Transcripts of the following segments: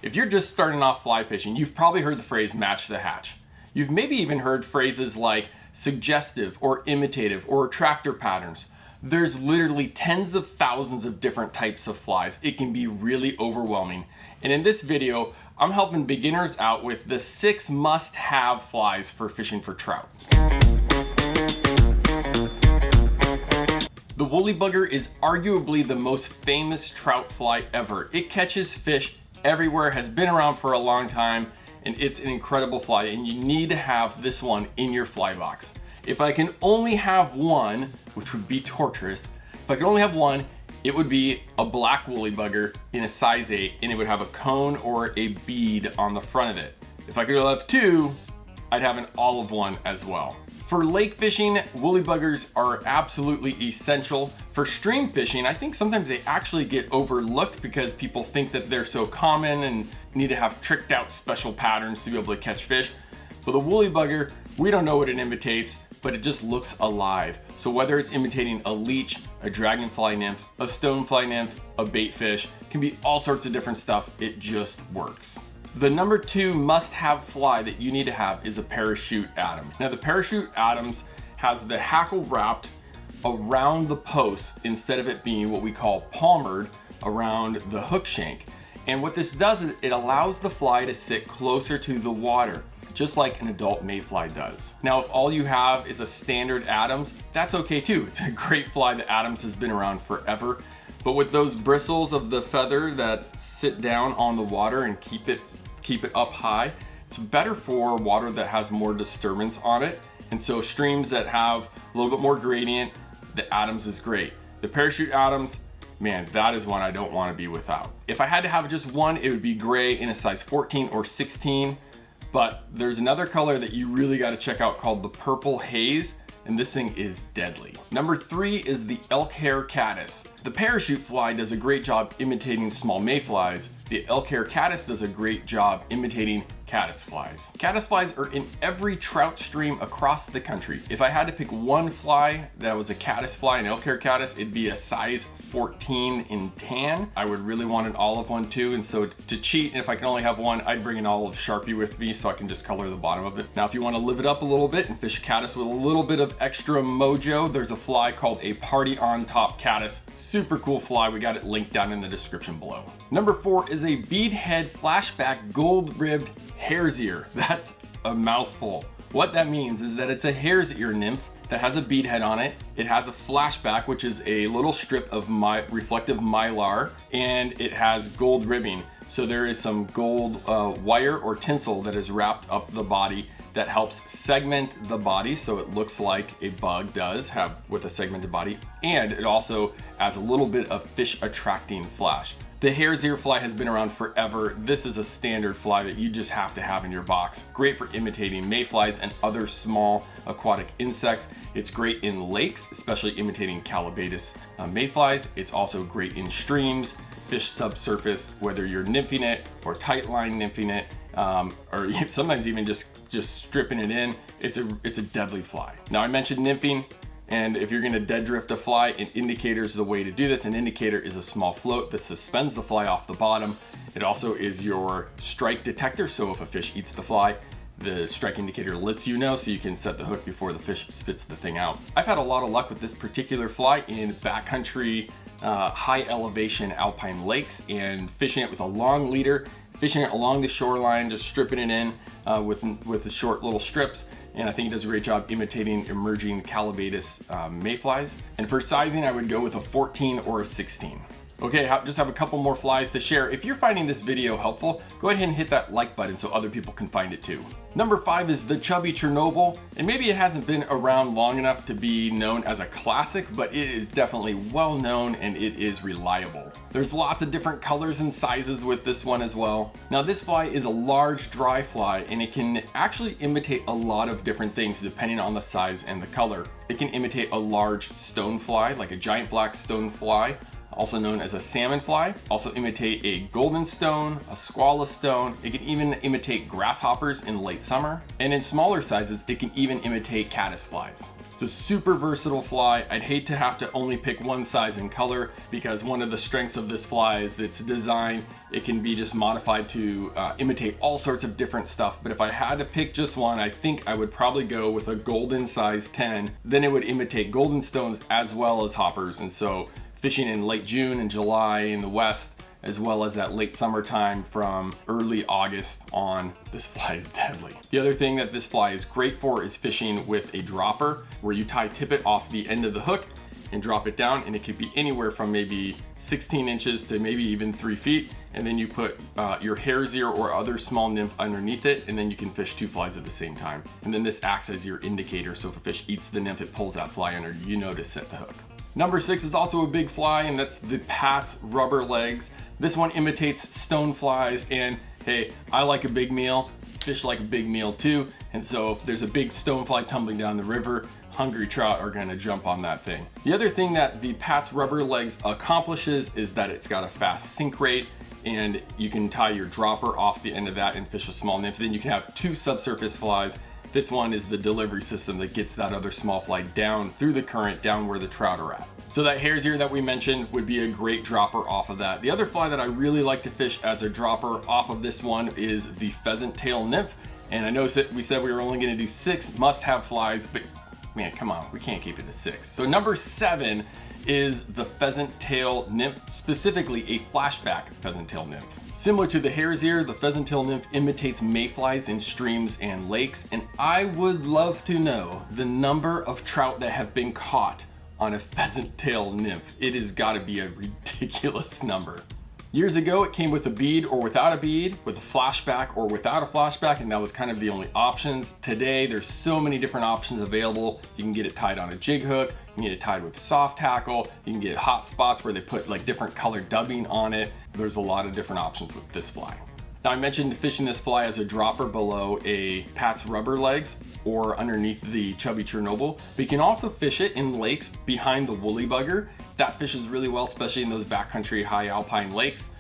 If you're just starting off fly fishing, you've probably heard the phrase match the hatch. You've maybe even heard phrases like suggestive or imitative or attractor patterns. There's literally tens of thousands of different types of flies. It can be really overwhelming. And in this video, I'm helping beginners out with the 6 must-have flies for fishing for trout. The woolly bugger is arguably the most famous trout fly ever. It catches fish everywhere, has been around for a long time, and it's an incredible fly, and you need to have this one in your fly box. If I can only have one, which would be torturous, if I could only have one, it would be a black woolly bugger in a size 8, and it would have a cone or a bead on the front of it. If I could have 2, I'd have an olive one as well. For lake fishing, woolly buggers are absolutely essential. For stream fishing, I think sometimes they actually get overlooked because people think that they're so common and need to have tricked out special patterns to be able to catch fish. But the woolly bugger, we don't know what it imitates, but it just looks alive. So whether it's imitating a leech, a dragonfly nymph, a stonefly nymph, a bait fish, can be all sorts of different stuff. It just works. The number 2 must-have fly that you need to have is a parachute atom. Now the parachute atoms has the hackle wrapped around the post instead of it being what we call palmered around the hook shank. And what this does is it allows the fly to sit closer to the water, just like an adult mayfly does. Now if all you have is a standard Adams, that's okay too. It's a great fly. The Adams has been around forever. But with those bristles of the feather that sit down on the water and keep it up high, it's better for water that has more disturbance on it. And so streams that have a little bit more gradient, the Adams is great. The parachute Adams, man, that is one I don't want to be without. If I had to have just one, it would be gray in a size 14 or 16. But there's another color that you really got to check out called the purple haze, and this thing is deadly. Number 3 is the Elk Hair Caddis. The parachute fly does a great job imitating small mayflies. The Elk Hair Caddis does a great job imitating caddis flies. Caddis flies are in every trout stream across the country. If I had to pick one fly that was a caddis fly, an Elk Hair Caddis, it'd be a size 14 in tan. I would really want an olive one too, and so to cheat, and if I can only have one, I'd bring an olive Sharpie with me so I can just color the bottom of it. Now if you want to live it up a little bit and fish caddis with a little bit of extra mojo, there's a fly called a party on top caddis. Super cool fly. We got it linked down in the description below. Number 4 is a Beadhead Flashback gold-ribbed hare's ear. That's a mouthful. What that means is that it's a hare's ear nymph that has a beadhead on it. It has a flashback, which is a little strip of reflective mylar, and it has gold ribbing. So there is some gold wire or tinsel that is wrapped up the body that helps segment the body so it looks like a bug does have with a segmented body, and it also adds a little bit of fish attracting flash. The hare's ear fly has been around forever. This is a standard fly that you just have to have in your box. Great for imitating mayflies and other small aquatic insects. It's great in lakes, especially imitating Callibaetis mayflies. It's also great in streams, fish subsurface, whether you're nymphing it or tight line nymphing it, or sometimes even just stripping it in. It's a deadly fly. Now I mentioned nymphing. And if you're gonna dead drift a fly, an indicator is the way to do this. An indicator is a small float that suspends the fly off the bottom. It also is your strike detector, so if a fish eats the fly, the strike indicator lets you know so you can set the hook before the fish spits the thing out. I've had a lot of luck with this particular fly in backcountry, high elevation alpine lakes, and fishing it with a long leader, fishing it along the shoreline, just stripping it in with the short little strips. And I think it does a great job imitating emerging Callibaetis mayflies. And for sizing, I would go with a 14 or a 16. Okay, just have a couple more flies to share. If you're finding this video helpful, go ahead and hit that like button so other people can find it too. Number 5 is the chubby Chernobyl, and maybe it hasn't been around long enough to be known as a classic, but it is definitely well known and it is reliable. There's lots of different colors and sizes with this one as well. Now this fly is a large dry fly, and it can actually imitate a lot of different things depending on the size and the color. It can imitate a large stonefly, like a giant black stonefly, also known as a salmon fly, also imitate a golden stone, a squala stone. It can even imitate grasshoppers in late summer. And in smaller sizes, it can even imitate caddis flies. It's a super versatile fly. I'd hate to have to only pick one size and color, because one of the strengths of this fly is its design. It can be just modified to imitate all sorts of different stuff. But if I had to pick just one, I think I would probably go with a golden size 10. Then it would imitate golden stones as well as hoppers. And so fishing in late June and July in the West, as well as that late summertime from early August on, this fly is deadly. The other thing that this fly is great for is fishing with a dropper, where you tie tippet off the end of the hook and drop it down, and it could be anywhere from maybe 16 inches to maybe even 3 feet. And then you put your hare's ear or other small nymph underneath it, and then you can fish 2 flies at the same time. And then this acts as your indicator, so if a fish eats the nymph, it pulls that fly under, you know to set the hook. Number 6 is also a big fly, and that's the Pat's rubber legs. This one imitates stone flies, and hey, I like a big meal. Fish like a big meal too, and so if there's a big stone fly tumbling down the river, hungry trout are gonna jump on that thing. The other thing that the Pat's rubber legs accomplishes is that it's got a fast sink rate, and you can tie your dropper off the end of that and fish a small nymph. Then you can have 2 subsurface flies. This one is the delivery system that gets that other small fly down through the current, down where the trout are at. So that hare's ear that we mentioned would be a great dropper off of that. The other fly that I really like to fish as a dropper off of this one is the pheasant tail nymph. And I know we said we were only gonna do 6 must-have flies, but man, come on, we can't keep it to 6. So number 7 is the pheasant tail nymph, specifically a flashback pheasant tail nymph. Similar to the hare's ear, the pheasant tail nymph imitates mayflies in streams and lakes, and I would love to know the number of trout that have been caught on a pheasant tail nymph. It has got to be a ridiculous number. Years ago, it came with a bead or without a bead, with a flashback or without a flashback, and that was kind of the only options. Today, there's so many different options available. You can get it tied on a jig hook, you can get it tied with soft tackle, you can get hot spots where they put like different colored dubbing on it. There's a lot of different options with this fly. Now, I mentioned fishing this fly as a dropper below a Pat's rubber legs or underneath the chubby Chernobyl, but you can also fish it in lakes behind the woolly bugger. That fishes really well, especially in those backcountry high alpine lakes.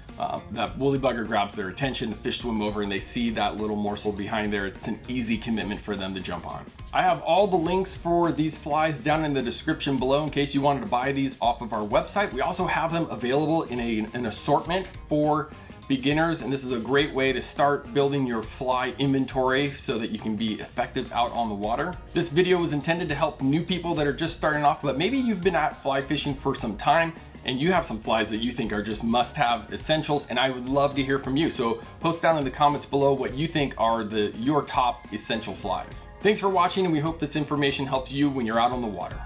That woolly bugger grabs their attention, the fish swim over and they see that little morsel behind there. It's an easy commitment for them to jump on. I have all the links for these flies down in the description below in case you wanted to buy these off of our website. We also have them available in an assortment for beginners, and this is a great way to start building your fly inventory so that you can be effective out on the water. This video was intended to help new people that are just starting off, but maybe you've been at fly fishing for some time and you have some flies that you think are just must-have essentials, and I would love to hear from you. So post down in the comments below what you think are your top essential flies. Thanks for watching, and we hope this information helps you when you're out on the water.